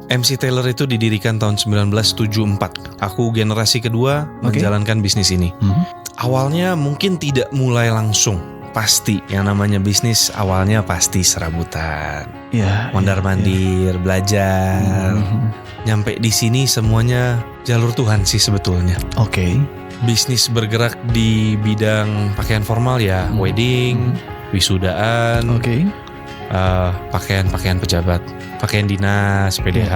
MC Taylor itu didirikan tahun 1974. Aku generasi kedua menjalankan bisnis ini. Awalnya mungkin tidak mulai langsung. Pasti yang namanya bisnis awalnya pasti serabutan. Mondar-mandir, belajar. Nyampe di sini semuanya jalur Tuhan sih sebetulnya. Bisnis bergerak di bidang pakaian formal ya, wedding, wisudaan, pakaian pejabat, pakaian dinas, PDH.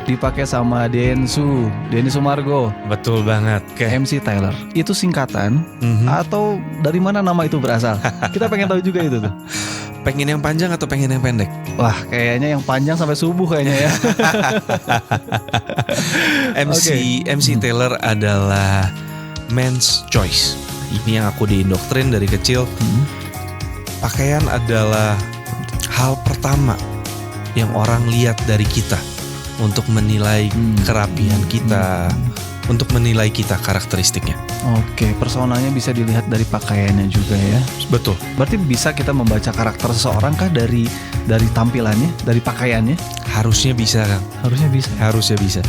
Dipakai sama Denny Sumargo. Betul banget. MC Taylor. Itu singkatan atau dari mana nama itu berasal? Kita pengen tahu juga itu tuh. Pengen yang panjang atau pengen yang pendek? Wah, kayaknya yang panjang sampai subuh kayaknya ya. MC Taylor adalah men's choice. Ini yang aku diindoktrin dari kecil. Pakaian adalah hal pertama yang orang lihat dari kita untuk menilai kerapian kita, untuk menilai kita karakteristiknya. Personanya bisa dilihat dari pakaiannya juga ya. Betul. Berarti bisa kita membaca karakter seseorang kah dari tampilannya, dari pakaiannya? Harusnya bisa, Kang. Harusnya bisa.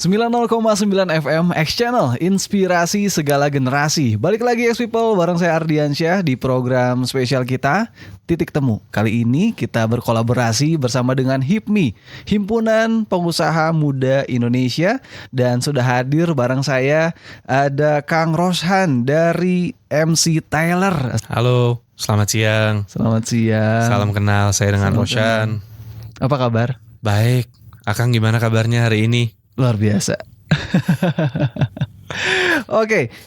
90,9 FM X Channel, inspirasi segala generasi. Balik lagi X People, bareng saya Ardiansyah di program spesial kita Titik Temu. Kali ini kita berkolaborasi bersama dengan HIPMI, Himpunan Pengusaha Muda Indonesia. Dan sudah hadir bareng saya ada Kang Roshan dari MC Taylor. Halo, selamat siang. Selamat siang. Salam kenal, saya dengan Roshan. Apa kabar? Baik, Akang gimana kabarnya hari ini? Luar biasa.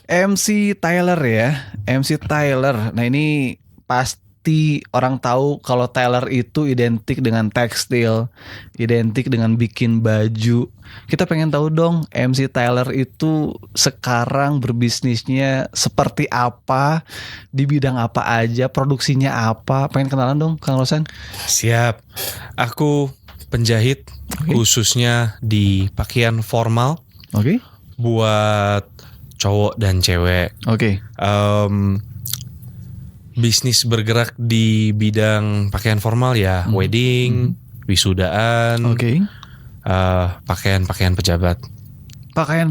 MC Taylor ya. MC Taylor. Nah ini pasti orang tahu kalau Taylor itu identik dengan tekstil, identik dengan bikin baju. Kita pengen tahu dong MC Taylor itu sekarang berbisnisnya seperti apa, di bidang apa aja, produksinya apa. Pengen kenalan dong Kang Rosan? Siap. Aku penjahit khususnya di pakaian formal buat cowok dan cewek. Bisnis bergerak di bidang pakaian formal ya, wedding, wisudaan, pakaian pejabat, pakaian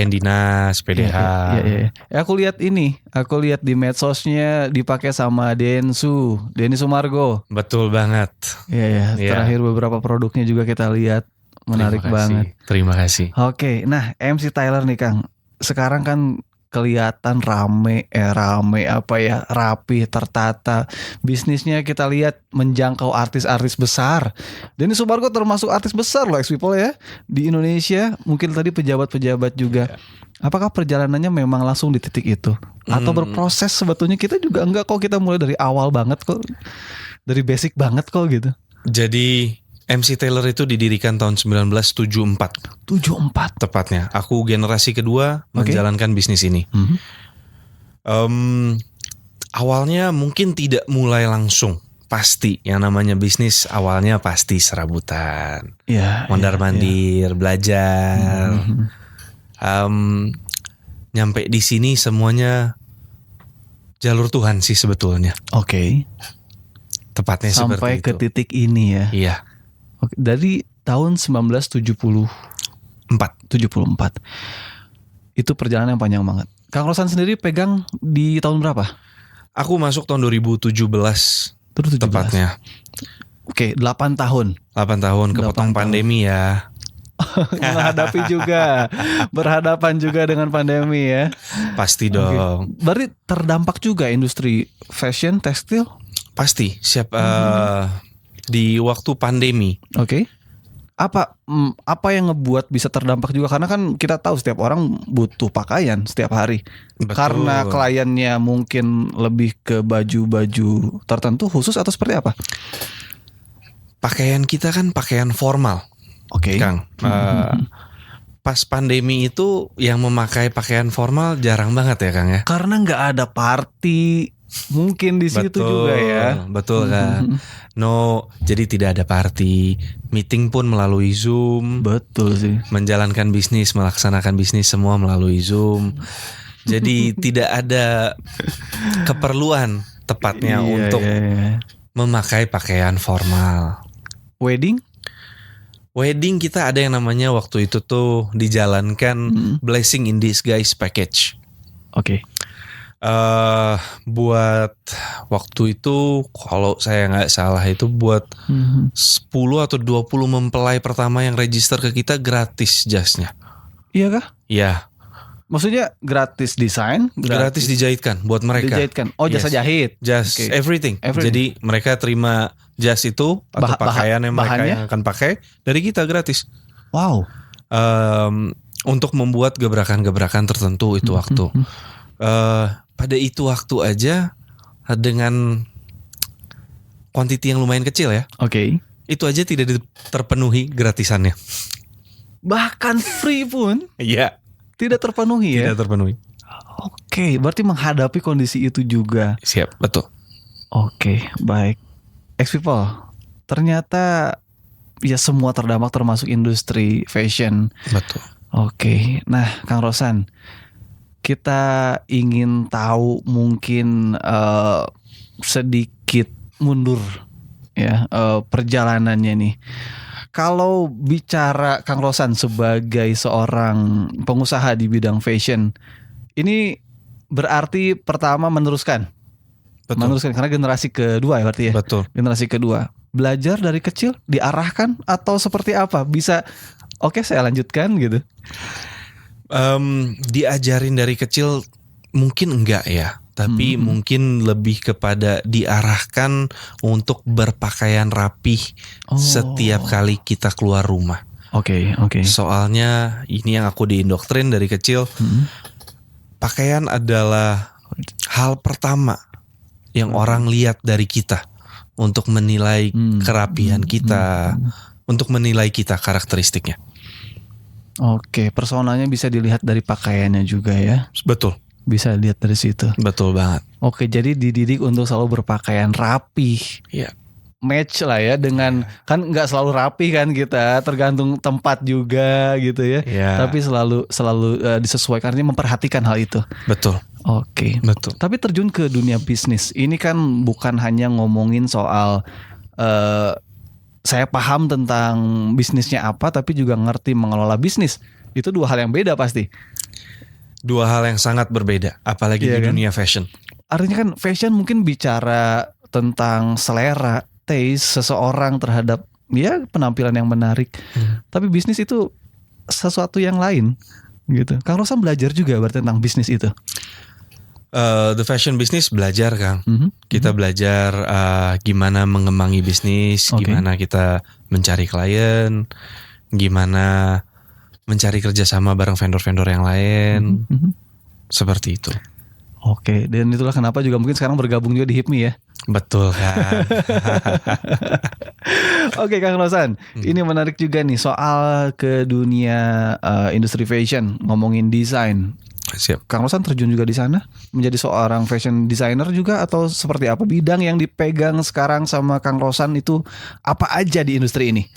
dinas, PDH. Aku lihat di medsosnya dipakai sama Denny Sumargo. Betul banget. Terakhir beberapa produknya juga kita lihat, menarik banget. Terima kasih. Nah MC Taylor nih Kang, sekarang kan kelihatan rapi, tertata. Bisnisnya kita lihat menjangkau artis-artis besar. Denny Sumargo termasuk artis besar loh, X-People ya, di Indonesia. Mungkin tadi pejabat-pejabat juga. Apakah perjalanannya memang langsung di titik itu? Atau berproses sebetulnya? Kita juga enggak kok, kita mulai dari awal banget kok. Dari basic banget kok gitu. Jadi MC Taylor itu didirikan tahun 1974. 74 tepatnya. Aku generasi kedua menjalankan bisnis ini. Awalnya mungkin tidak mulai langsung. Pasti yang namanya bisnis awalnya pasti serabutan. Mondar-mandir, belajar. Nyampe di sini semuanya jalur Tuhan sih sebetulnya. Tepatnya sampai seperti itu. Ke titik ini ya. Iya. Dari tahun 1974. Itu perjalanan yang panjang banget. Kang Rosan sendiri pegang di tahun berapa? Aku masuk tahun 2017. Tepatnya. 8 tahun. 8 tahun kepotong pandemi ya. Berhadapan juga dengan pandemi ya. Pasti dong. Berarti terdampak juga industri fashion, tekstil? Pasti. Di waktu pandemi. Apa yang ngebuat bisa terdampak juga? Karena kan kita tahu setiap orang butuh pakaian setiap hari. Betul. Karena kliennya mungkin lebih ke baju-baju tertentu khusus atau seperti apa? Pakaian kita kan pakaian formal. Kang. Pas pandemi itu yang memakai pakaian formal jarang banget ya Kang ya. Karena nggak ada party, Mungkin di situ juga ya. Betul kan. No, jadi tidak ada party, meeting pun melalui Zoom. Betul sih. Menjalankan bisnis, melaksanakan bisnis semua melalui Zoom. Jadi tidak ada keperluan tepatnya untuk memakai pakaian formal. Wedding kita ada yang namanya waktu itu tuh dijalankan blessing in disguise package. Oke. Buat waktu itu kalau saya nggak salah itu buat 10 atau 20 mempelai pertama yang register ke kita gratis jasnya. Iya kah? Iya. Maksudnya gratis desain, gratis dijahitkan buat mereka. Dijahitkan. Oh, jasa jahit. Just everything. Jadi mereka terima jas itu atau pakaian yang mereka yang akan pakai dari kita gratis. Wow. Untuk membuat gebrakan-gebrakan tertentu itu waktu. Pada itu waktu aja dengan quantity yang lumayan kecil ya. Oke. Itu aja tidak terpenuhi gratisannya. Bahkan free pun Iya. Tidak terpenuhi ya? Tidak terpenuhi. Oke, berarti menghadapi kondisi itu juga. Siap, betul. Oke, baik. X-People, ternyata ya semua terdampak termasuk industri fashion. Betul. Oke, nah Kang Rosan, kita ingin tahu mungkin sedikit mundur ya perjalanannya nih. Kalau bicara Kang Rosan sebagai seorang pengusaha di bidang fashion, ini berarti pertama meneruskan. Betul. Meneruskan karena generasi kedua ya berarti ya. Betul. Generasi kedua. Belajar dari kecil, diarahkan atau seperti apa? Bisa oke, saya lanjutkan gitu. Diajarin dari kecil mungkin enggak ya, tapi mungkin lebih kepada diarahkan untuk berpakaian rapih setiap kali kita keluar rumah. Oke. Soalnya ini yang aku diindoktrin dari kecil. Pakaian adalah hal pertama yang orang lihat dari kita untuk menilai kerapihan kita, untuk menilai kita karakteristiknya. Oke, personanya bisa dilihat dari pakaiannya juga ya. Betul. Bisa lihat dari situ. Betul banget. Oke, jadi dididik untuk selalu berpakaian rapih. Iya. Match lah ya dengan, kan nggak selalu rapi kan kita, tergantung tempat juga gitu ya. Tapi selalu disesuaikan, artinya memperhatikan hal itu. Betul. Oke. Betul. Tapi terjun ke dunia bisnis, ini kan bukan hanya ngomongin soal saya paham tentang bisnisnya apa, tapi juga ngerti mengelola bisnis. Itu dua hal yang beda pasti. Dua hal yang sangat berbeda, apalagi di dunia fashion. Artinya kan fashion mungkin bicara tentang selera, taste seseorang terhadap ya penampilan yang menarik. Tapi bisnis itu sesuatu yang lain gitu. Kang Rosan belajar juga berarti tentang bisnis itu. The fashion business belajar, Kang. Kita belajar gimana mengembangi bisnis, gimana kita mencari klien, gimana mencari kerjasama bareng vendor-vendor yang lain, seperti itu. Oke, dan itulah kenapa juga mungkin sekarang bergabung juga di HIPMI ya. Betul kan. Oke, Kang Rosan, ini menarik juga nih soal ke dunia industri fashion, ngomongin desain. Siap. Kang Rosan terjun juga di sana, menjadi seorang fashion designer juga atau seperti apa? Bidang yang dipegang sekarang sama Kang Rosan itu apa aja di industri ini?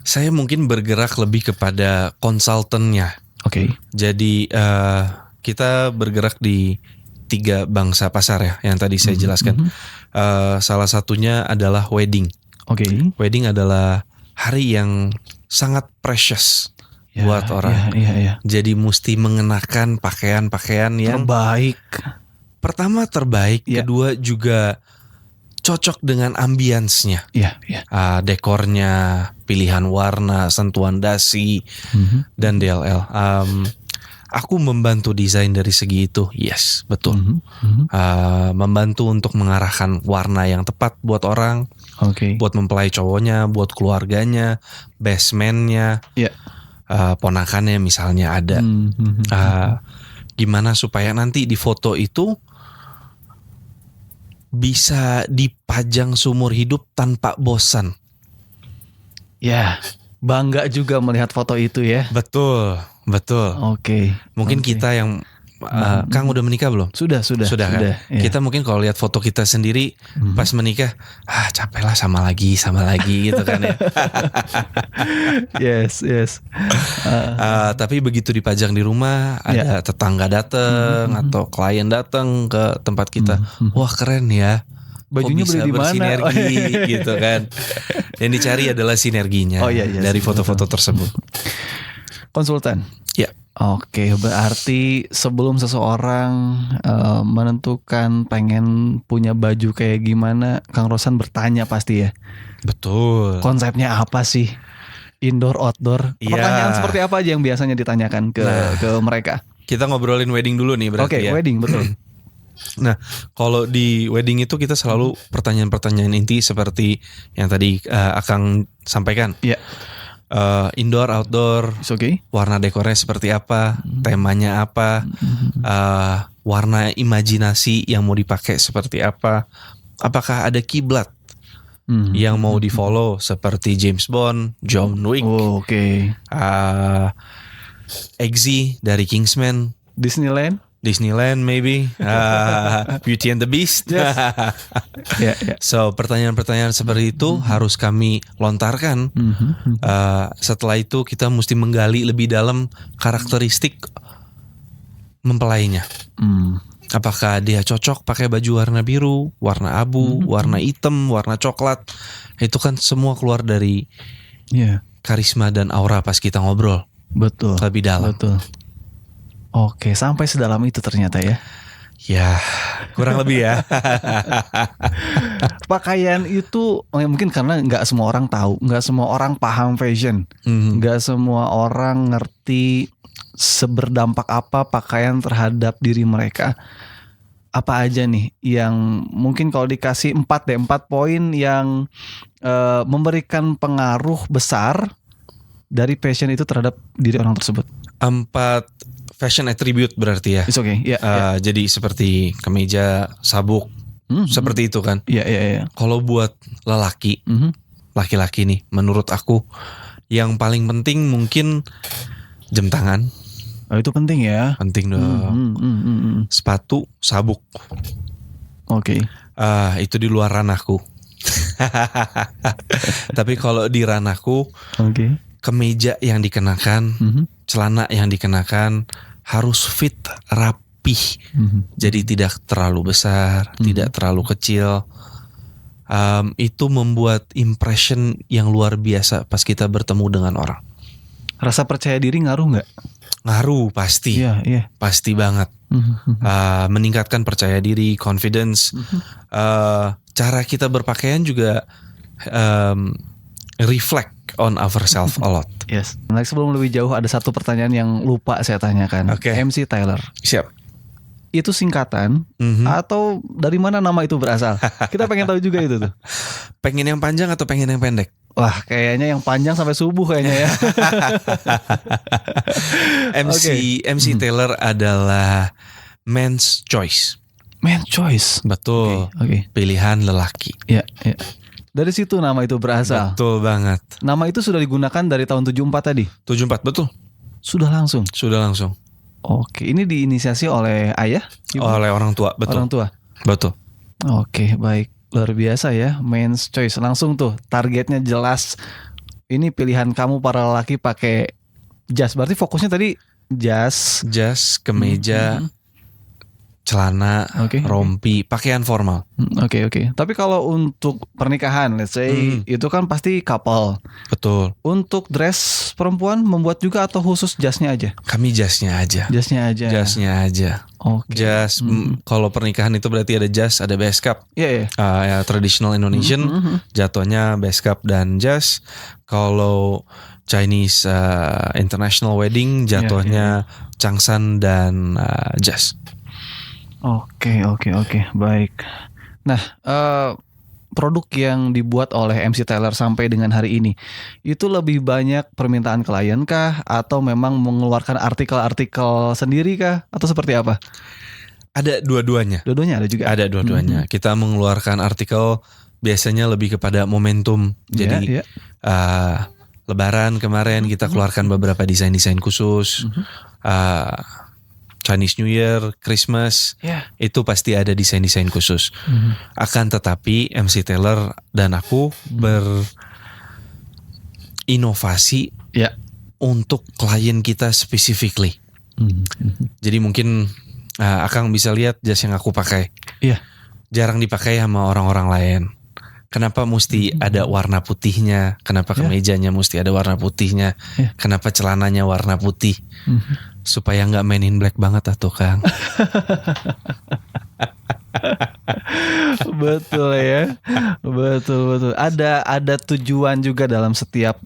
Saya mungkin bergerak lebih kepada konsultannya. Oke. Jadi kita bergerak di 3 bangsa pasar ya, yang tadi saya jelaskan. Salah satunya adalah wedding. Oke. Wedding adalah hari yang sangat precious buat orang. Iya. Jadi mesti mengenakan pakaian-pakaian yang terbaik. Pertama terbaik, kedua juga cocok dengan ambience-nya. Iya. Dekornya, pilihan warna, sentuhan dasi, dan DLL. Aku membantu desain dari segi itu, yes, betul. Membantu untuk mengarahkan warna yang tepat buat orang, buat mempelai cowoknya, buat keluarganya, best man-nya, ponakannya misalnya ada. Gimana supaya nanti di foto itu bisa dipajang seumur hidup tanpa bosan. Ya, bangga juga melihat foto itu ya. Betul. Oke. Mungkin kita yang Kang udah menikah belum? Sudah kan? ya. Kita mungkin kalau lihat foto kita sendiri pas menikah, capek lah sama lagi gitu kan ya. Yes. Tapi begitu dipajang di rumah, ada tetangga datang atau klien datang ke tempat kita, wah keren ya. Bajunya beli di mana? Bersinergi gitu kan. Yang dicari adalah sinerginya dari foto-foto tersebut. Konsultan. Ya. Oke, berarti sebelum seseorang menentukan pengen punya baju kayak gimana, Kang Rosan bertanya pasti ya. Betul. Konsepnya apa sih? Indoor, outdoor. Pertanyaan seperti apa aja yang biasanya ditanyakan ke mereka? Kita ngobrolin wedding dulu nih berarti ya. Oke, wedding betul. Nah, kalau di wedding itu kita selalu pertanyaan-pertanyaan inti seperti yang tadi Akang sampaikan. Iya. Indoor, outdoor, warna dekornya seperti apa, temanya apa, warna imajinasi yang mau dipakai seperti apa, apakah ada kiblat yang mau di follow seperti James Bond, John Wick, Eggsy dari Kingsman, Disneyland maybe, Beauty and the Beast. Yes. So pertanyaan-pertanyaan seperti itu harus kami lontarkan. Setelah itu kita mesti menggali lebih dalam karakteristik mempelainya. Apakah dia cocok pakai baju warna biru, warna abu, warna hitam, warna coklat? Itu kan semua keluar dari karisma dan aura pas kita ngobrol. Betul. Lebih dalam. Betul. Oke, sampai sedalam itu ternyata ya. Ya, kurang lebih ya. Pakaian itu mungkin karena nggak semua orang tahu, nggak semua orang paham fashion, nggak semua orang ngerti seberdampak apa pakaian terhadap diri mereka. Apa aja nih yang mungkin kalau dikasih 4 poin yang memberikan pengaruh besar dari fashion itu terhadap diri orang tersebut? 4 fashion attribute berarti ya. It's okay. Jadi seperti kemeja, sabuk, seperti itu kan. Iya. Kalau buat lelaki, laki-laki nih, menurut aku yang paling penting mungkin jam tangan. Oh, itu penting ya. Penting dong. Sepatu, sabuk. Oke. Itu di luar ranahku. Tapi kalau di ranahku, kemeja yang dikenakan, celana yang dikenakan harus fit, rapih. Jadi tidak terlalu besar, tidak terlalu kecil. Itu membuat impression yang luar biasa pas kita bertemu dengan orang. Rasa percaya diri ngaruh nggak? Ngaruh pasti. Iya. Pasti banget. Meningkatkan percaya diri, confidence. Cara kita berpakaian juga reflect on ourselves a lot. Yes. Nah, sebelum lebih jauh ada satu pertanyaan yang lupa saya tanyakan. MC Tyler. Siap. Itu singkatan atau dari mana nama itu berasal? Kita pengen tahu juga itu tuh. Pengen yang panjang atau pengen yang pendek? Wah, kayaknya yang panjang sampai subuh kayaknya ya. MC Taylor adalah men's choice. Men's choice. Betul. Pilihan lelaki. Iya. Dari situ nama itu berasal. Betul banget. Nama itu sudah digunakan dari tahun 74 tadi? 74, betul. Sudah langsung? Sudah langsung. Oke, ini diinisiasi oleh ayah? Ibu? Oleh orang tua, betul. Orang tua? Betul. Oke, baik. Luar biasa ya, men's choice. Langsung tuh, targetnya jelas. Ini pilihan kamu para lelaki pakai jas. Berarti fokusnya tadi jas. Jas, kemeja, celana, rompi, pakaian formal. Oke. Tapi kalau untuk pernikahan, let's say itu kan pasti couple. Betul. Untuk dress perempuan membuat juga atau khusus jasnya aja? Kami jasnya aja. Jasnya aja. Oke. Jas. Kalau pernikahan itu berarti ada jas, ada base cap. Iya. Ya, traditional Indonesian, jatuhnya base cap dan jas. Kalau Chinese international wedding, jatuhnya changsan dan jas. Oke, baik. Nah, produk yang dibuat oleh MC Taylor sampai dengan hari ini, itu lebih banyak permintaan klien kah? Atau memang mengeluarkan artikel-artikel sendiri kah? Atau seperti apa? Ada dua-duanya. Dua-duanya ada juga? Ada dua-duanya. Kita mengeluarkan artikel biasanya lebih kepada momentum. Jadi Lebaran kemarin kita keluarkan beberapa desain-desain khusus. Chinese New Year, Christmas, itu pasti ada desain-desain khusus. Akan tetapi MC Taylor dan aku berinovasi untuk klien kita specifically. Jadi mungkin Akang bisa lihat jas yang aku pakai. Jarang dipakai sama orang-orang lain. Kenapa mesti ada warna putihnya? Kenapa kemejanya mesti ada warna putihnya? Kenapa celananya warna putih? Supaya nggak mainin black banget tuh Kang. Betul ya, betul. Ada tujuan juga dalam setiap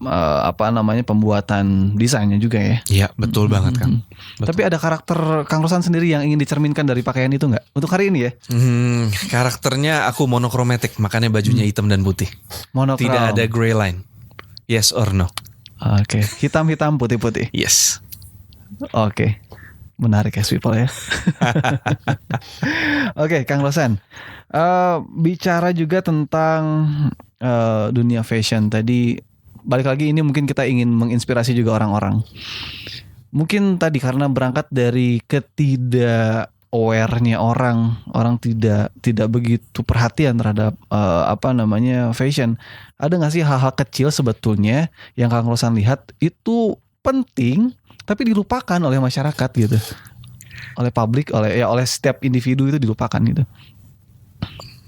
pembuatan desainnya juga ya. Iya betul banget Kang. Tapi ada karakter Kang Rosan sendiri yang ingin dicerminkan dari pakaian itu nggak? Untuk hari ini ya? Karakternya aku monokromatik, makanya bajunya hitam dan putih. Monokrom. Tidak ada gray line. Yes or no? Oke. Hitam-hitam, putih-putih. Yes. Oke. Menarik ya people ya. Oke, Kang Rosan. Bicara juga tentang dunia fashion tadi, balik lagi ini mungkin kita ingin menginspirasi juga orang-orang. Mungkin tadi karena berangkat dari aware-nya orang tidak begitu perhatian terhadap fashion. Ada nggak sih hal-hal kecil sebetulnya yang Kang Rosan lihat itu penting tapi dilupakan oleh masyarakat gitu, oleh publik, oleh setiap individu itu dilupakan gitu?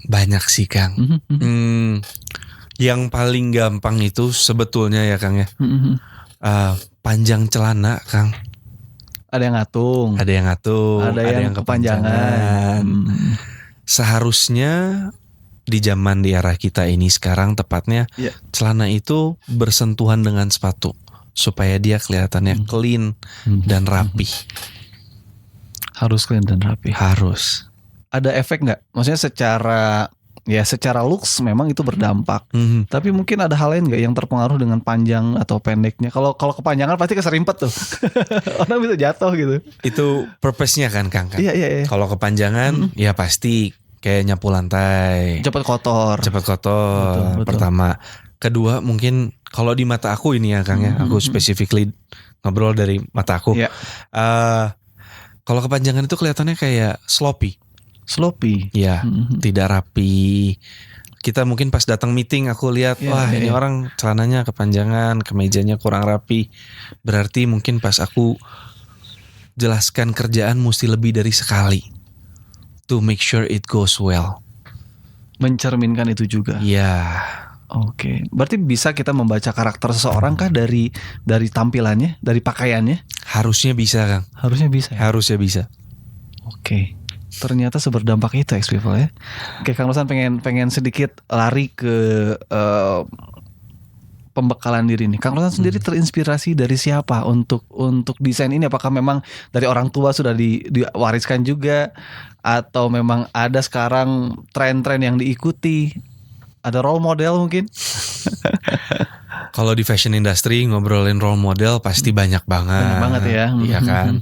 Banyak sih Kang. Yang paling gampang itu sebetulnya ya Kang ya, panjang celana Kang. Ada yang ngatung, ada yang kepanjangan. Seharusnya di zaman di era kita ini sekarang tepatnya celana itu bersentuhan dengan sepatu supaya dia kelihatannya clean dan rapi. Harus clean dan rapi. Harus. Ada efek nggak? Maksudnya secara looks memang itu berdampak. Tapi mungkin ada hal lain nggak yang terpengaruh dengan panjang atau pendeknya? Kalau kepanjangan pasti keserimpet tuh. Orang bisa jatuh gitu. Itu purpose-nya kan Kang. Iya. Kalau kepanjangan ya pasti kayak nyapu lantai. Cepat kotor. Betul. Pertama. Kedua mungkin kalau di mata aku ini ya Kang ya, aku specifically ngobrol dari mata aku. Kalau kepanjangan itu kelihatannya kayak sloppy. Ya, tidak rapi. Kita mungkin pas datang meeting aku lihat ini orang celananya kepanjangan, kemejanya kurang rapi. Berarti mungkin pas aku jelaskan kerjaan mesti lebih dari sekali to make sure it goes well. Mencerminkan itu juga. Iya. Oke, berarti bisa kita membaca karakter seseorang kah dari tampilannya, dari pakaiannya? Harusnya bisa Kang. Harusnya bisa. Ya? Harusnya bisa. Oke, ternyata seberdampak itu X-People ya. Oke, Kang Rosan pengen sedikit lari ke pembekalan diri nih. Kang Rosan sendiri terinspirasi dari siapa untuk desain ini? Apakah memang dari orang tua sudah diwariskan juga, atau memang ada sekarang tren-tren yang diikuti? Ada role model mungkin? Kalau di fashion industry ngobrolin role model pasti banyak banget. Banyak banget ya. Iya kan.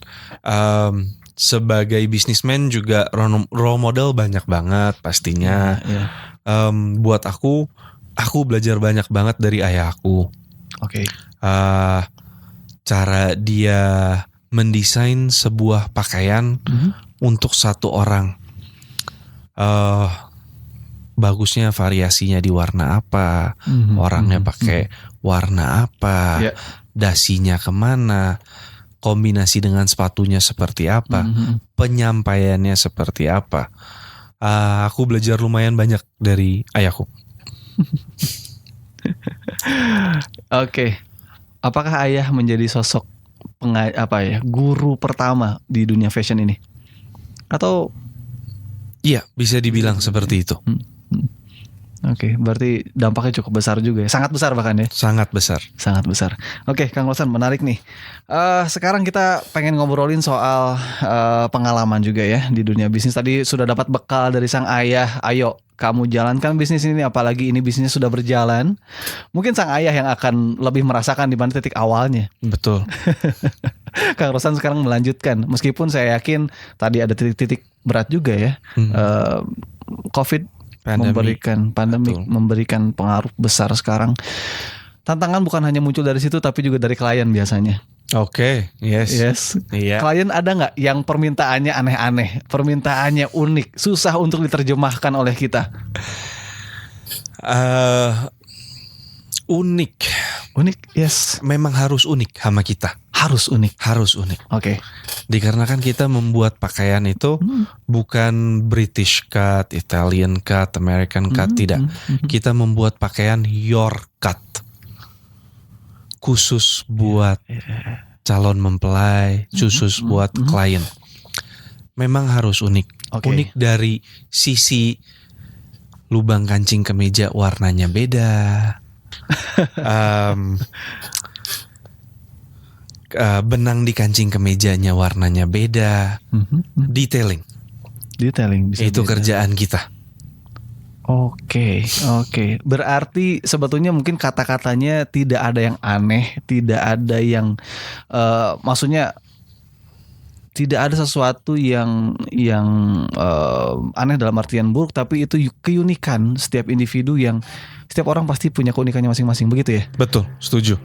Sebagai bisnismen juga role model banyak banget pastinya. Buat aku belajar banyak banget dari ayahku. Oke. Cara dia mendesain sebuah pakaian untuk satu orang. Bagusnya variasinya di warna apa, orangnya pakai warna apa, dasinya kemana, kombinasi dengan sepatunya seperti apa, penyampaiannya seperti apa. Aku belajar lumayan banyak dari ayahku. Oke. Apakah ayah menjadi sosok guru pertama di dunia fashion ini? Atau iya, bisa dibilang seperti itu. Oke, berarti dampaknya cukup besar juga ya. Sangat besar bahkan ya. Sangat besar. Oke, Kang Rosan, menarik nih. Sekarang kita pengen ngobrolin soal pengalaman juga ya di dunia bisnis. Tadi sudah dapat bekal dari sang ayah. Ayo, kamu jalankan bisnis ini, apalagi ini bisnisnya sudah berjalan. Mungkin sang ayah yang akan lebih merasakan di mana titik awalnya. Betul. Kang Rosan sekarang melanjutkan. Meskipun saya yakin tadi ada titik-titik berat juga ya. Pandemik memberikan pengaruh besar sekarang. Tantangan bukan hanya muncul dari situ tapi juga dari klien biasanya. Oke, yes. Iya. Klien ada nggak yang permintaannya aneh-aneh, permintaannya unik, susah untuk diterjemahkan oleh kita? Unik. Unik, yes. Memang harus unik sama kita. Harus unik. Oke. Dikarenakan kita membuat pakaian itu bukan British cut, Italian cut, American cut, tidak. Kita membuat pakaian your cut. Khusus buat calon mempelai, khusus buat klien. Memang harus unik. Oke. Unik dari sisi lubang kancing kemeja warnanya beda. Benang di kancing kemejanya warnanya beda. Detailing Bisa itu beda. kerjaan kita. Oke. Berarti sebetulnya mungkin kata-katanya tidak ada yang aneh, tidak ada yang maksudnya tidak ada sesuatu yang aneh dalam artian buruk, tapi itu keunikan setiap individu yang setiap orang pasti punya keunikannya masing-masing, begitu ya? Betul, setuju.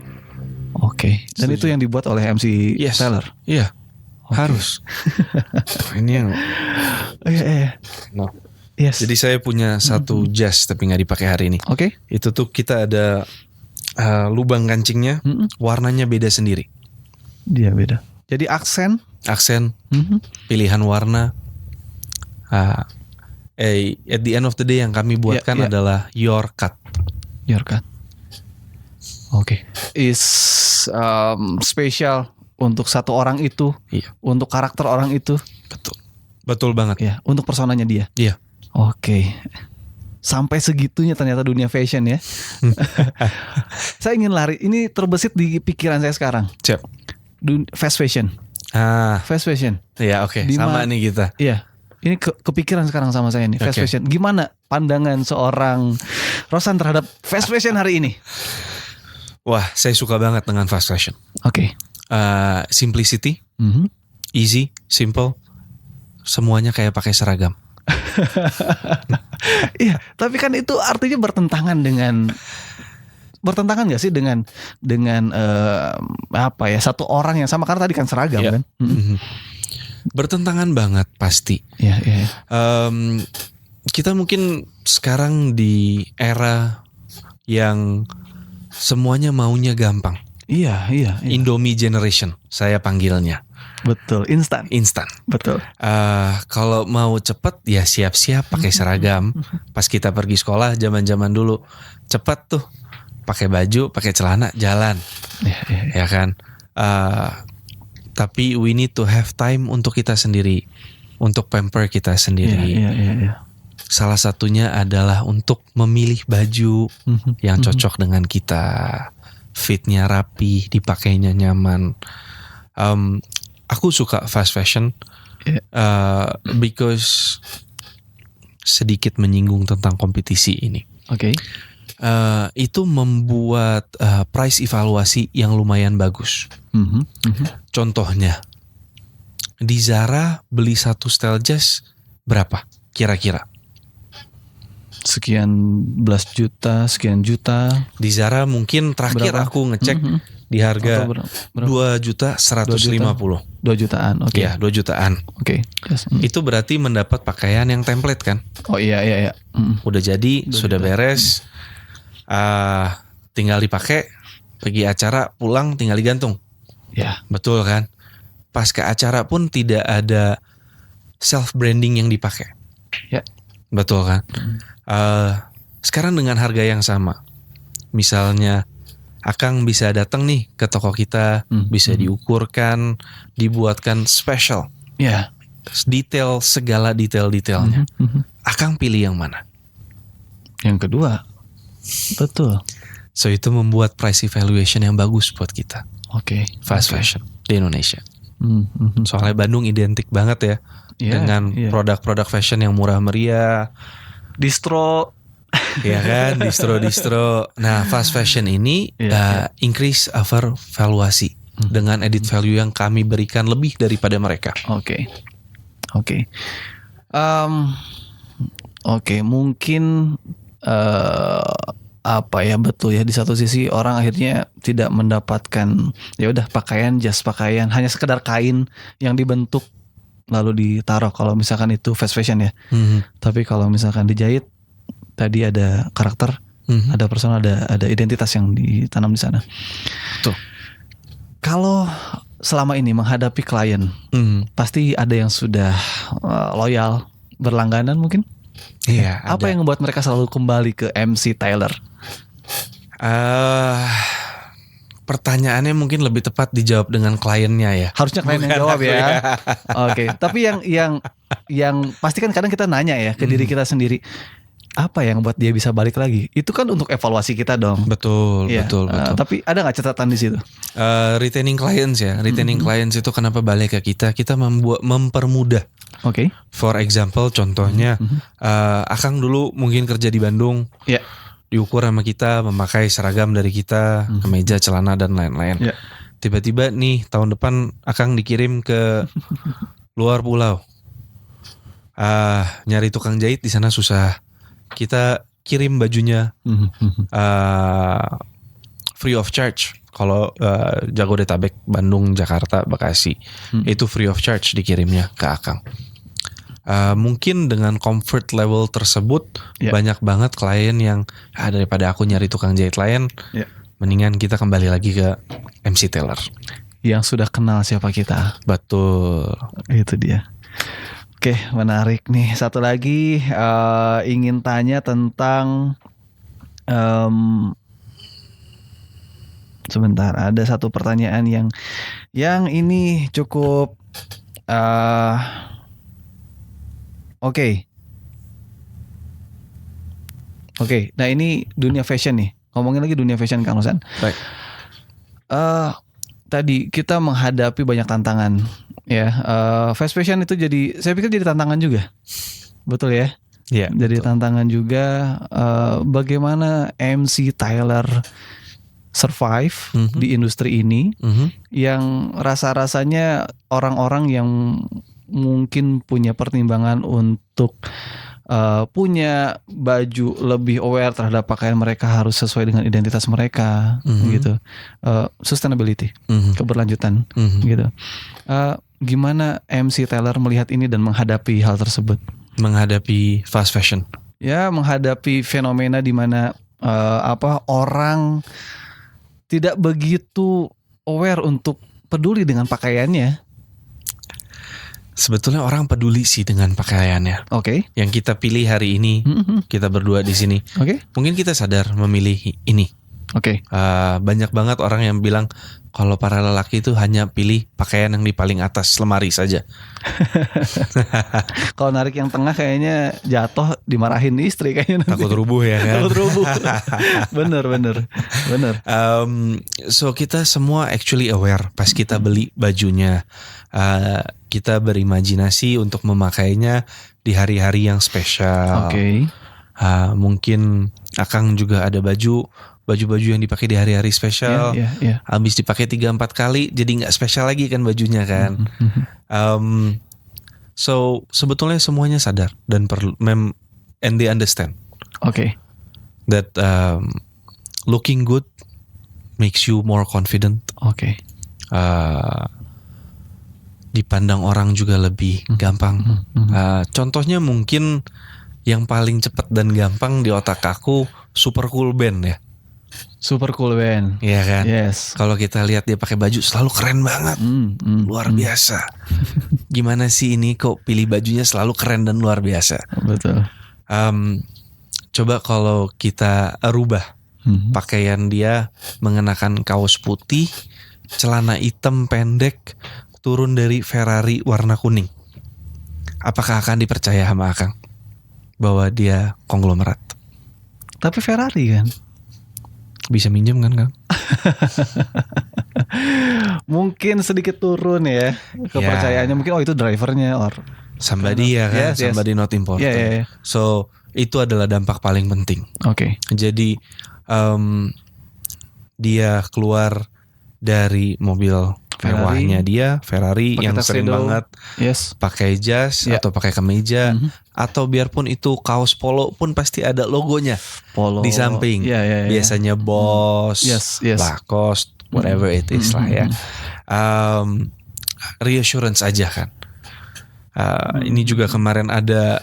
Oke. Dan Setuju. itu yang dibuat oleh MC Yes. Tyler. Iya, harus. Ini yang Iya. no. Yes. Jadi saya punya satu jas tapi nggak dipakai hari ini. Oke. Itu tuh kita ada lubang kancingnya, warnanya beda sendiri. Dia beda. Jadi aksen. Pilihan warna. At the end of the day yang kami buatkan Yeah. adalah your cut. Your cut. Oke. Is spesial untuk satu orang itu, Iya, untuk karakter orang itu, betul banget. ya, untuk personanya dia. Iya. Oke. Sampai segitunya ternyata dunia fashion ya. Saya ingin lari. Ini terbesit di pikiran saya sekarang. Siap. Fast fashion. Fast fashion. Iya, oke. Di Sama nih kita. Iya. Ini kepikiran sekarang sama saya nih, fast Oke. fashion. Gimana pandangan seorang Rosan terhadap fast fashion hari ini? Wah, saya suka banget dengan fast fashion. Oke. Simplicity, easy, simple. Semuanya kayak pakai seragam. Iya, tapi kan itu artinya bertentangan nggak sih dengan apa ya, satu orang yang sama, karena tadi kan seragam Iya. kan? Bertentangan banget pasti. Iya. Kita mungkin sekarang di era yang semuanya maunya gampang. Iya. Indomie generation saya panggilnya. Betul, instan. Betul. Kalau mau cepet ya siap-siap pakai seragam. Pas kita pergi sekolah zaman-zaman dulu cepet tuh pakai baju, pakai celana, jalan. Iya. Ya kan. Tapi we need to have time untuk kita sendiri, untuk pamper kita sendiri. Iya. Salah satunya adalah untuk memilih baju yang cocok dengan kita, fitnya rapi, dipakainya nyaman. Aku suka fast fashion because sedikit menyinggung tentang kompetisi ini. Oke. Itu membuat price evaluasi yang lumayan bagus. Contohnya, di Zara beli satu style jas berapa kira-kira? Sekian belas juta, sekian juta. Di Zara mungkin terakhir Berapa? aku ngecek di harga Berapa? 2.150.000. 2 jutaan. Oke. Ya, 2 jutaan. Oke. Yes. Itu berarti mendapat pakaian yang template kan? Oh iya. Udah jadi, 2 sudah juta. beres. Tinggal dipakai, pergi acara, pulang tinggal digantung. Ya. Betul kan? Pas ke acara pun tidak ada self branding yang dipakai. Ya. Betul kan? Sekarang dengan harga yang sama, misalnya Akang bisa datang nih ke toko kita, bisa diukurkan, dibuatkan special, Ya. detail, segala detailnya. Akang pilih yang mana? Yang kedua. Betul. So itu membuat price evaluation yang bagus buat kita. Oke. Fast fashion di Indonesia. Mhm. Soalnya Bandung identik banget ya Iya, dengan iya. produk-produk fashion yang murah meriah. Distro. Ya kan, distro. Nah, fast fashion ini increase our valuasi dengan edit value yang kami berikan lebih daripada mereka. Oke. Oke, mungkin apa ya, betul ya, di satu sisi orang akhirnya tidak mendapatkan ya udah pakaian, jas pakaian hanya sekedar kain yang dibentuk lalu ditaruh kalau misalkan itu fast fashion ya. Tapi kalau misalkan dijahit tadi ada karakter, ada personal, ada identitas yang ditanam di sana. Tuh. Kalau selama ini menghadapi klien, pasti ada yang sudah loyal, berlangganan mungkin. Iya. Apa yang membuat mereka selalu kembali ke MC Tyler? Pertanyaannya mungkin lebih tepat dijawab dengan kliennya ya. Harusnya klien yang jawab ya. Oke. Tapi yang pasti kan kadang kita nanya ya ke diri kita sendiri, apa yang buat dia bisa balik lagi? Itu kan untuk evaluasi kita dong. Betul, Iya. betul. Tapi ada nggak catatan di situ? Retaining clients ya. Retaining clients itu kenapa balik ke kita? Kita mempermudah. Oke. For example, contohnya, Akang dulu mungkin kerja di Bandung. Ya. Diukur sama kita, memakai seragam dari kita, kemeja, celana dan lain-lain. Ya. Tiba-tiba nih tahun depan Akang dikirim ke luar pulau. Nyari tukang jahit di sana susah. Kita kirim bajunya free of charge. Kalau Jabodetabek, Bandung, Jakarta, Bekasi, itu free of charge dikirimnya ke Akang. Mungkin dengan comfort level tersebut, banyak banget klien yang daripada aku nyari tukang jahit lain, mendingan kita kembali lagi ke MC Taylor. Yang sudah kenal siapa kita. Betul. Itu dia. Oke, menarik nih. Satu lagi ingin tanya tentang sebentar, ada satu pertanyaan yang ini cukup Oke. Nah ini dunia fashion nih. Ngomongin lagi dunia fashion, Kang Rosan. Baik. Tadi kita menghadapi banyak tantangan ya. Fast fashion itu saya pikir jadi tantangan juga. Betul ya? Iya. Jadi tantangan juga. Bagaimana MC Tyler survive di industri ini yang rasa-rasanya orang-orang yang mungkin punya pertimbangan untuk punya baju lebih aware terhadap pakaian mereka harus sesuai dengan identitas mereka, gitu. Sustainability, keberlanjutan, gitu. Gimana MC Tyler melihat ini dan menghadapi hal tersebut? Menghadapi fast fashion. Ya, menghadapi fenomena di mana orang tidak begitu aware untuk peduli dengan pakaiannya. Sebetulnya orang peduli sih dengan pakaiannya. Oke. Yang kita pilih hari ini, kita berdua di sini. Oke. Mungkin kita sadar memilih ini. Oke. Banyak banget orang yang bilang kalau para lelaki itu hanya pilih pakaian yang di paling atas lemari saja. Kalau narik yang tengah kayaknya jatuh, dimarahin istri kayaknya nanti. Takut rubuh ya kan? Takut rubuh. Bener. So kita semua actually aware pas kita beli bajunya. Kita berimajinasi untuk memakainya di hari-hari yang spesial. Oke. Mungkin Akang juga ada baju-baju yang dipakai di hari-hari spesial. Habis dipakai 3-4 kali jadi nggak spesial lagi kan bajunya kan. So sebetulnya semuanya sadar dan perlu and they understand. Oke. That looking good makes you more confident. Oke. Dipandang orang juga lebih gampang. Contohnya mungkin yang paling cepat dan gampang di otak aku Super Cool Band ya. Super Cool Band. Iya kan? Yes. Kalau kita lihat dia pakai baju selalu keren banget. Luar biasa. Gimana sih ini kok pilih bajunya selalu keren dan luar biasa. Betul. Coba kalau kita rubah pakaian dia mengenakan kaos putih, celana hitam pendek, turun dari Ferrari warna kuning. Apakah akan dipercaya sama Akang bahwa dia konglomerat? Tapi Ferrari kan bisa minjem kan Kang? Mungkin sedikit turun ya kepercayaannya. Mungkin itu drivernya or somebody ya kan, somebody not important. Yeah. So itu adalah dampak paling penting. Oke. Jadi dia keluar dari mobil mewahnya dia Ferrari Pakai yang sering tuxedo. banget Yes. pakai jas Ya. atau pakai kemeja, atau biarpun itu kaos polo pun pasti ada logonya Polo di samping. Iya, iya, iya. Biasanya Boss, Yes. Lacoste, whatever it is lah ya. Reassurance aja kan. Ini juga kemarin ada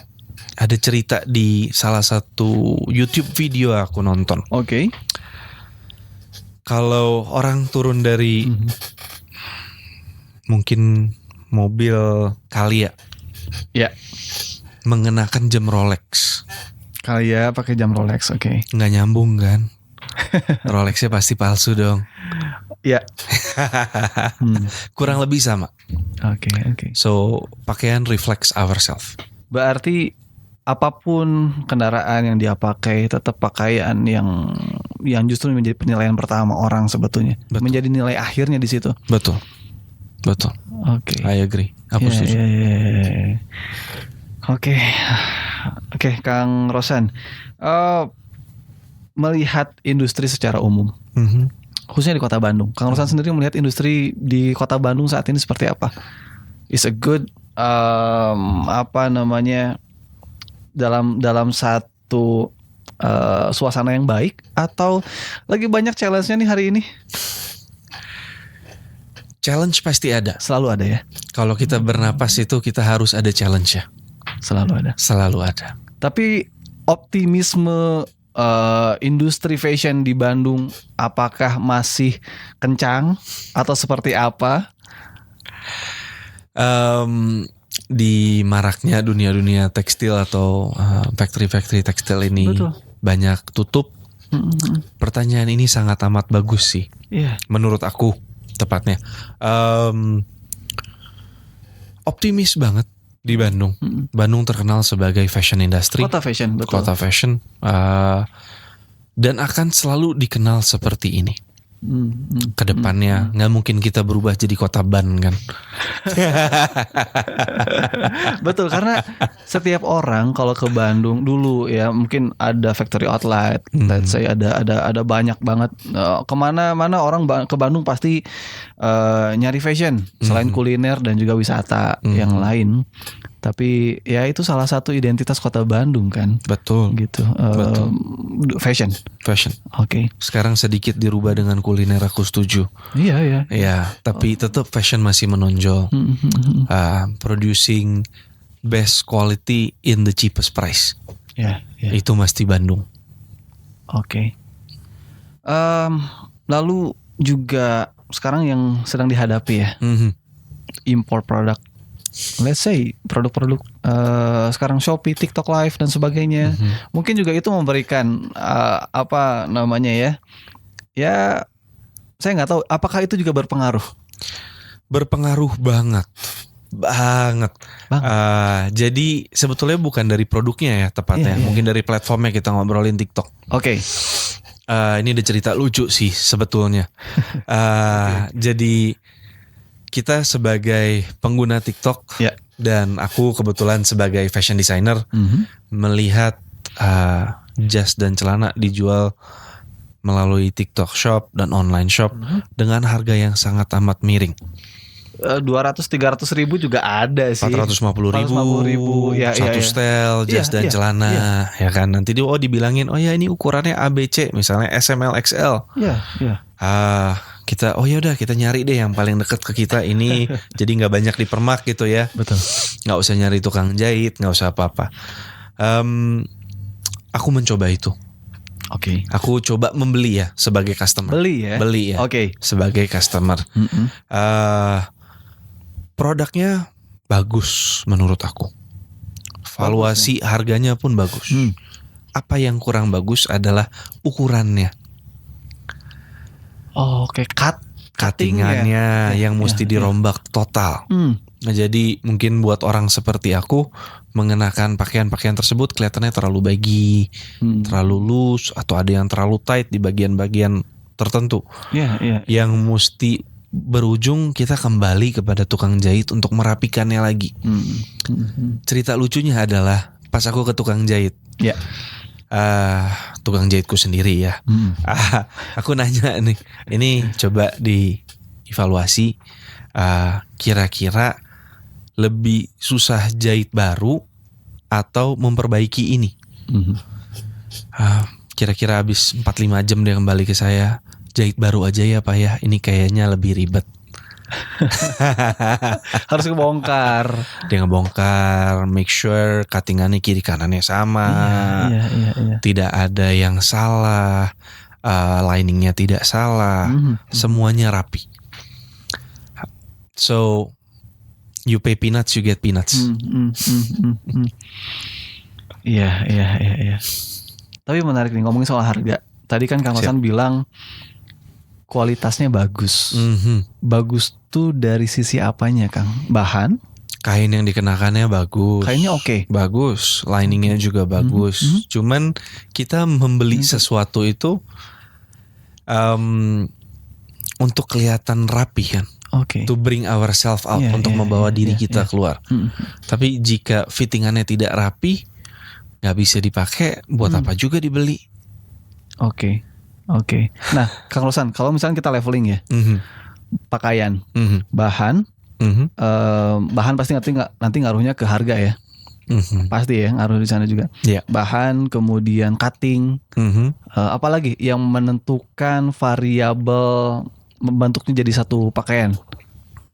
cerita di salah satu YouTube video aku nonton. Oke. Kalau orang turun dari mungkin mobil Calya, Ya. mengenakan jam Rolex, Kali ya pakai jam Rolex. Oke. nggak nyambung kan? Rolexnya pasti palsu dong. Ya. Kurang lebih sama. Oke. So pakaian reflects ourselves. Berarti apapun kendaraan yang dia pakai, tetap pakaian yang justru menjadi penilaian pertama orang sebetulnya. Betul. Menjadi nilai akhirnya di situ. Betul. Oke. I agree. Aku Ya, setuju. ya. Oke, Kang Rosan, melihat industri secara umum, Mhm. khususnya di Kota Bandung, Kang Rosan sendiri melihat industri di Kota Bandung saat ini seperti apa? Is a good dalam satu suasana yang baik, atau lagi banyak challenge-nya nih hari ini? Challenge pasti ada. Selalu ada ya, Kalau kita bernapas itu kita harus ada challenge ya. selalu ada. Selalu ada. Tapi optimisme industri fashion di Bandung apakah masih kencang atau seperti apa? Di maraknya dunia tekstil atau factory tekstil ini Betul. banyak tutup. Pertanyaan ini sangat amat bagus sih, Iya. menurut aku tepatnya. Optimis banget di Bandung. Bandung terkenal sebagai fashion industry, Kota fashion, betul. kota fashion, dan akan selalu dikenal seperti ini. Kedepannya nggak mungkin kita berubah jadi kota ban kan. Betul, karena setiap orang kalau ke Bandung dulu ya mungkin ada factory outlet, let's say ada banyak banget. Kemana-mana orang ke Bandung pasti nyari fashion selain kuliner dan juga wisata yang lain. Tapi ya itu salah satu identitas kota Bandung kan, Betul. gitu. Betul. Fashion. Oke. Sekarang sedikit dirubah dengan kuliner, aku setuju. Iya. Ya, tapi tetap fashion masih menonjol. Producing best quality in the cheapest price. Ya. Itu mesti Bandung. Oke. Lalu juga sekarang yang sedang dihadapi ya, impor produk. Let's say produk-produk sekarang Shopee, TikTok Live dan sebagainya. Mungkin juga itu memberikan ya saya nggak tahu apakah itu juga berpengaruh. Berpengaruh banget. Jadi sebetulnya bukan dari produknya ya tepatnya. Iya. Mungkin dari platformnya kita ngobrolin TikTok. Oke. Ini ada cerita lucu sih sebetulnya. Jadi kita sebagai pengguna TikTok, Ya. dan aku kebetulan sebagai fashion designer melihat jas dan celana dijual melalui TikTok Shop dan online shop dengan harga yang sangat amat miring. 200-300 ribu juga ada sih. 450.000 Ya, satu iya. setel jas dan celana, ya kan. Nanti dibilangin, oh ya ini ukurannya ABC, misalnya SML XL. Iya. Kita kita nyari deh yang paling deket ke kita ini. Jadi nggak banyak dipermak gitu ya. Betul. Nggak usah nyari tukang jahit, nggak usah apa-apa. Aku mencoba itu. Oke. Aku coba membeli ya sebagai customer. Beli ya. Oke. Sebagai customer. Produknya bagus menurut aku. Valuasi harganya pun bagus. Apa yang kurang bagus adalah ukurannya. Oke, Cuttingannya yang mesti dirombak total. Nah, jadi mungkin buat orang seperti aku mengenakan pakaian-pakaian tersebut kelihatannya terlalu baggy, terlalu loose, atau ada yang terlalu tight di bagian-bagian tertentu. Iya. Yang mesti berujung kita kembali kepada tukang jahit untuk merapikannya lagi. Cerita lucunya adalah pas aku ke tukang jahit. Ya. Tukang jahitku sendiri ya. Aku nanya nih, ini coba di evaluasi kira-kira lebih susah jahit baru atau memperbaiki ini. Kira-kira habis 4-5 jam dia kembali ke saya, jahit baru aja ya Pak ya, ini kayaknya lebih ribet. Harus kebongkar. Dia ngebongkar, make sure cuttingannya kiri kanannya sama, Iya. tidak ada yang salah, liningnya tidak salah, semuanya rapi. So you pay peanuts, you get peanuts. Iya. Tapi menarik nih ngomongin soal harga. Tadi kan Kang Hasan bilang kualitasnya bagus. Bagus tuh dari sisi apanya, Kang? Bahan? Kain yang dikenakannya bagus. Kainnya oke. Bagus, liningnya juga bagus. Cuman kita membeli sesuatu itu untuk kelihatan rapi kan. Oke. To bring ourselves out, untuk membawa diri kita keluar. Tapi jika fittingannya tidak rapi, nggak bisa dipakai, buat apa juga dibeli? Oke. Nah, Kang Rosan, kalau misalnya kita leveling ya, pakaian, bahan, bahan pasti nanti ngaruhnya ke harga ya, pasti ya ngaruh di sana juga. Yeah. Bahan, kemudian cutting, apalagi yang menentukan variabel membentuknya jadi satu pakaian.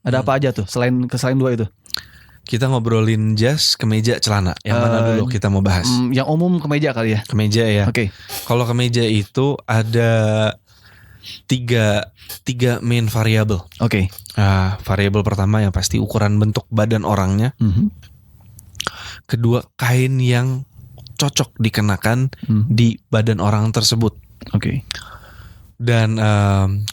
Ada apa aja tuh selain dua itu? Kita ngobrolin jas, kemeja, celana. Yang mana dulu kita mau bahas? Yang umum kemeja kali ya. Kemeja ya. Oke. Kalau kemeja itu ada tiga main variabel. Oke. Variabel pertama yang pasti ukuran bentuk badan orangnya. Kedua, kain yang cocok dikenakan di badan orang tersebut. Oke. Dan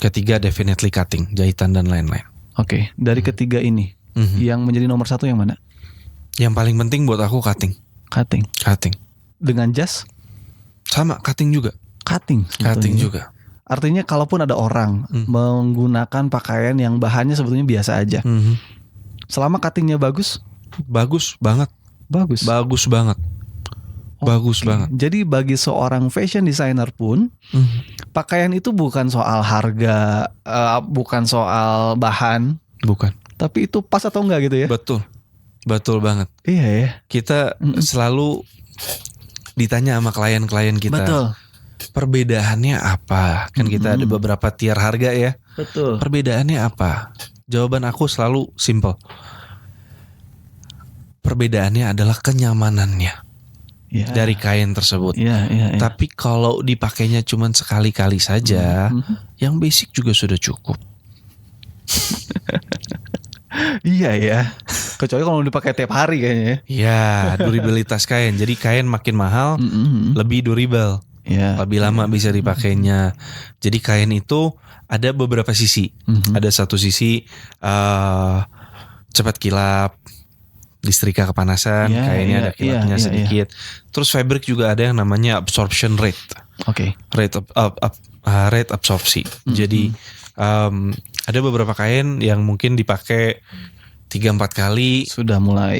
ketiga, definitely cutting, jahitan dan lain-lain. Oke. Dari ketiga ini, yang menjadi nomor satu yang mana? Yang paling penting buat aku cutting. Cutting. Dengan jas? Sama, cutting juga. Cutting Juga. Artinya kalaupun ada orang menggunakan pakaian yang bahannya sebetulnya biasa aja, selama cuttingnya bagus banget. Bagus banget. Jadi bagi seorang fashion designer pun, pakaian itu bukan soal harga, bukan soal bahan, bukan. Tapi itu pas atau enggak gitu ya? Betul banget. Iya ya. Kita selalu ditanya sama klien-klien kita. Betul. Perbedaannya apa? Kan kita ada beberapa tier harga ya. Betul. Perbedaannya apa? Jawaban aku selalu simple. Perbedaannya adalah kenyamanannya dari kain tersebut. Iya. Tapi kalau dipakainya cuma sekali-kali saja, yang basic juga sudah cukup. Iya ya. Kecuali kalau dipakai tiap hari kayaknya. Iya, durabilitas kain. Jadi kain makin mahal, lebih durable. Ya. Lebih lama bisa dipakainya. Jadi kain itu ada beberapa sisi. Ada satu sisi cepat kilap, listrika kepanasan, kainnya ada kilapnya sedikit. Terus fabric juga ada yang namanya absorption rate. Oke. Rate absorpsi. Jadi ada beberapa kain yang mungkin dipakai 3-4 kali sudah mulai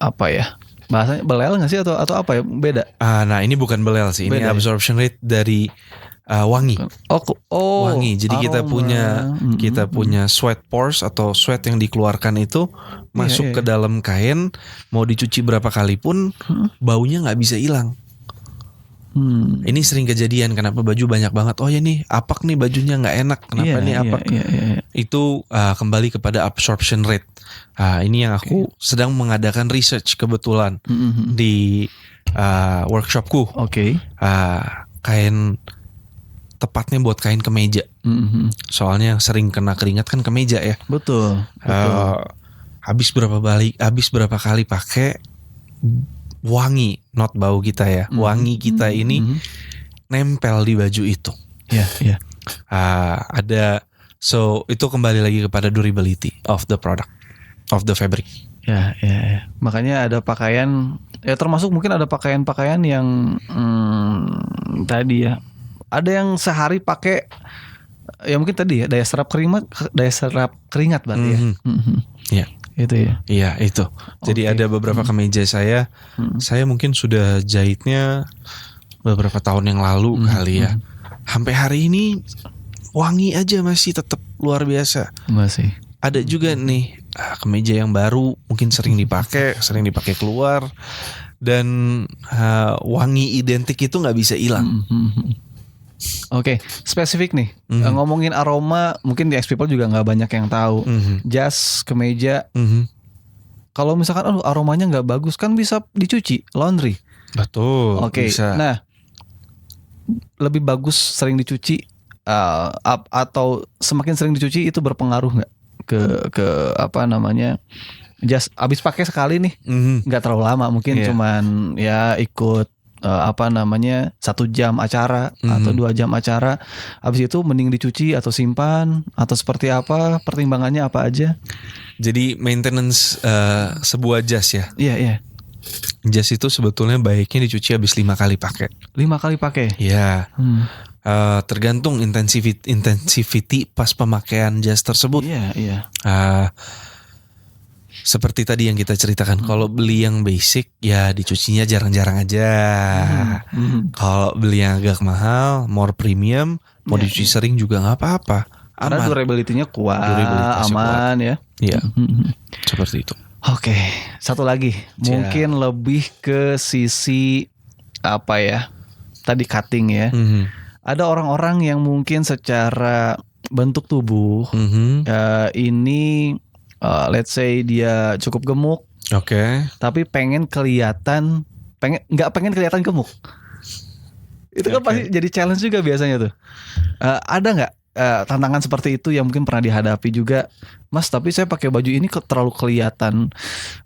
apa ya? Bahasanya belel nggak sih atau apa ya? Beda. Nah ini bukan belel sih. Ini absorption rate dari wangi. Wangi. Jadi kita punya sweat pores atau sweat yang dikeluarkan itu masuk ke dalam kain, mau dicuci berapa kali pun baunya nggak bisa hilang. Ini sering kejadian. Kenapa baju banyak banget? Oh ya nih apak nih bajunya nggak enak. Kenapa nih apak? Itu kembali kepada absorption rate. Ini yang aku sedang mengadakan research kebetulan di workshopku. Kain tepatnya buat kain kemeja. Soalnya yang sering kena keringat kan kemeja ya. Betul. Habis berapa kali pakai, wangi, not bau kita ya. Wangi kita ini nempel di baju itu. Iya. Ada, so itu kembali lagi kepada durability of the product, of the fabric. Ya. Makanya ada pakaian, ya termasuk mungkin ada pakaian-pakaian yang tadi ya, ada yang sehari pakai, ya mungkin tadi ya daya serap keringat berarti ya. Iya. Itu ya. Iya itu. Jadi ada beberapa kemeja saya mungkin sudah jahitnya beberapa tahun yang lalu kali ya. Sampai hari ini wangi aja masih tetap luar biasa. Masih. Ada juga nih kemeja yang baru, mungkin sering dipakai keluar, dan wangi identik itu nggak bisa hilang. Oke, spesifik nih. Ngomongin aroma, mungkin di X People juga nggak banyak yang tahu. Jas, kemeja. Kalau misalkan aromanya nggak bagus kan bisa dicuci, laundry. Betul. Oke. Bisa. Nah, lebih bagus sering dicuci atau semakin sering dicuci itu berpengaruh nggak ke apa namanya? Jas abis pakai sekali nih, nggak terlalu lama, mungkin cuman ya ikut 1 jam acara atau 2 jam acara, habis itu mending dicuci atau simpan atau seperti apa, pertimbangannya apa aja? Jadi maintenance sebuah jas ya. Iya. Jas itu sebetulnya baiknya dicuci habis 5 kali pakai. 5 kali pakai. Iya. Tergantung intensivity pas pemakaian jas tersebut. Iya. Seperti tadi yang kita ceritakan, kalau beli yang basic ya dicucinya jarang-jarang aja. Kalau beli yang agak mahal, more premium, mau dicuci sering juga nggak apa-apa. Karena durability-nya kuat, aman ya. Iya, seperti itu. Oke, satu lagi, mungkin lebih ke sisi apa ya? Tadi cutting ya. Ada orang-orang yang mungkin secara bentuk tubuh ini let's say dia cukup gemuk, tapi nggak pengen kelihatan gemuk. Itu kan pasti jadi challenge juga biasanya tuh. Ada nggak tantangan seperti itu yang mungkin pernah dihadapi juga, Mas? Tapi saya pakai baju ini kok terlalu kelihatan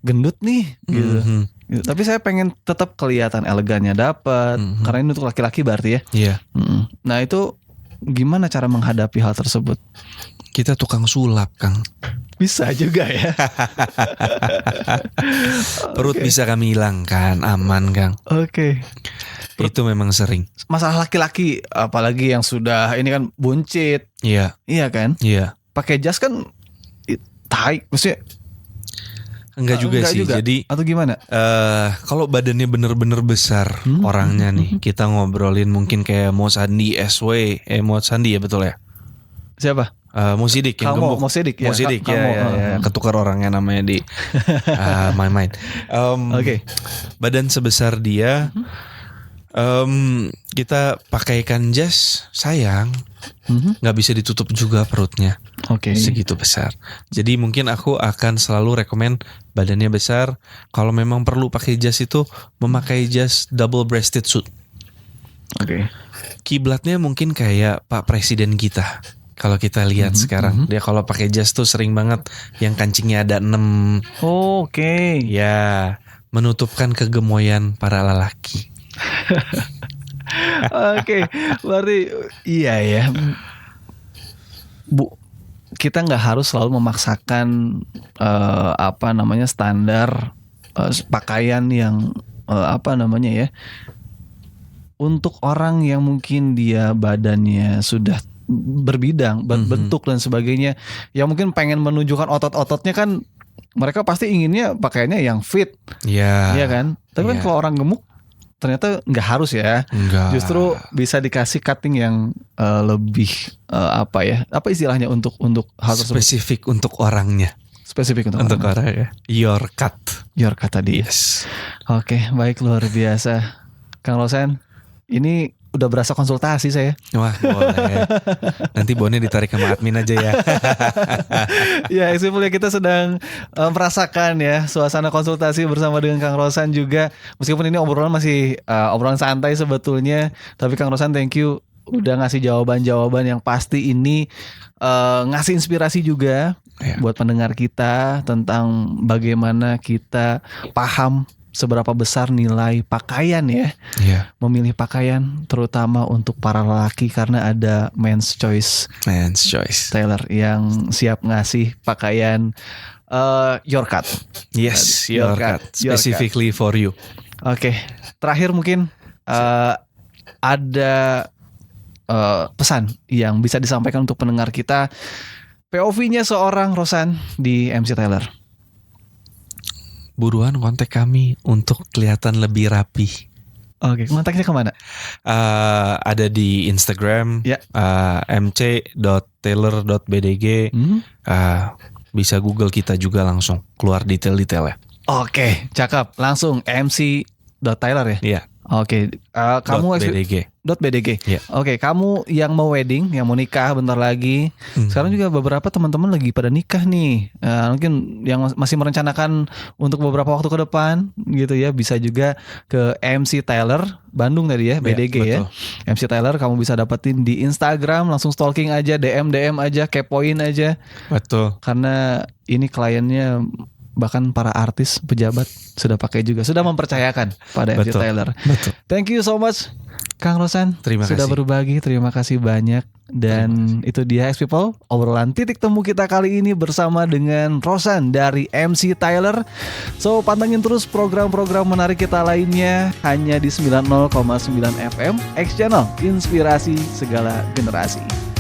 gendut nih, gitu. Tapi saya pengen tetap kelihatan elegannya dapat, karena ini untuk laki-laki berarti ya. Iya. Nah itu gimana cara menghadapi hal tersebut? Kita tukang sulap, Kang. Bisa juga ya. Perut bisa kami hilangkan, aman, Kang. Oke. Itu memang sering. Masalah laki-laki, apalagi yang sudah ini kan buncit. Iya. Iya kan? Iya. Pakai jas kan tight, maksudnya. Enggak juga sih. Juga. Jadi atau gimana? Kalau badannya bener-bener besar orangnya nih, kita ngobrolin mungkin kayak Mo Sandi SW, Mo Sandi ya betul ya? Siapa? Mo Sidik yang gemuk. Mo Sidik ya. Ketukar orangnya namanya di my mind. Oke. Badan sebesar dia, kita pakaikan jas, sayang, nggak bisa ditutup juga perutnya. Oke. Segitu besar. Jadi mungkin aku akan selalu rekomen badannya besar. Kalau memang perlu pakai jas itu memakai jas double breasted suit. Oke. Kiblatnya mungkin kayak Pak Presiden kita. Kalau kita lihat sekarang, dia kalau pakai jas tuh sering banget yang kancingnya ada 6. Oke. Ya, menutupkan kegemoyan para lelaki. Oke, berarti iya ya. Kita nggak harus selalu memaksakan standar pakaian yang untuk orang yang mungkin dia badannya sudah berbidang, bentuk dan sebagainya, yang mungkin pengen menunjukkan otot-ototnya kan, mereka pasti inginnya pakaiannya yang fit, iya kan? Tapi kan kalau orang gemuk ternyata nggak harus ya. Enggak. Justru bisa dikasih cutting yang lebih apa istilahnya untuk hal tersebut. Spesifik untuk orangnya. Spesifik untuk orangnya. Your cut tadi. Yes. Oke, baik, luar biasa, Kang Rosan. Ini udah berasa konsultasi saya. Wah, boleh. Nanti bonnya ditarik sama admin aja ya. Ya, simpulnya kita sedang merasakan ya suasana konsultasi bersama dengan Kang Rosan juga. Meskipun ini obrolan masih obrolan santai sebetulnya, tapi Kang Rosan thank you udah ngasih jawaban-jawaban yang pasti ini ngasih inspirasi juga buat pendengar kita tentang bagaimana kita paham seberapa besar nilai pakaian ya. Memilih pakaian terutama untuk para lelaki, karena ada Men's Choice Tailor yang siap ngasih pakaian your cut. Yes, your cut. Specifically for you. Oke, terakhir mungkin ada pesan yang bisa disampaikan untuk pendengar kita, POV-nya seorang Rosan di MC Tailor. Buruan kontak kami untuk kelihatan lebih rapi. Oke, kontaknya kemana? Ada di Instagram, Ya. mc.taylor.bdg. Bisa Google kita juga langsung keluar detail-detailnya. Oke, cakep. Langsung mc.taylor ya? Iya. Oke, kamu .bdg. .bdg. Iya. Oke, kamu yang mau wedding, yang mau nikah bentar lagi. Sekarang juga beberapa teman-teman lagi pada nikah nih. Mungkin yang masih merencanakan untuk beberapa waktu ke depan gitu ya, bisa juga ke MC Taylor Bandung tadi ya, BDG ya. MC Taylor kamu bisa dapetin di Instagram, langsung stalking aja, DM aja, kepoin aja. Betul. Karena ini kliennya bahkan para artis, pejabat sudah pakai juga, sudah mempercayakan pada MC Taylor. Betul. Thank you so much Kang Rosan, sudah berbagi, terima kasih banyak. Dan itu dia X-People, obrolan titik temu kita kali ini bersama dengan Rosan dari MC Taylor. So pantengin terus program-program menarik kita lainnya hanya di 90,9 FM X Channel, inspirasi segala generasi.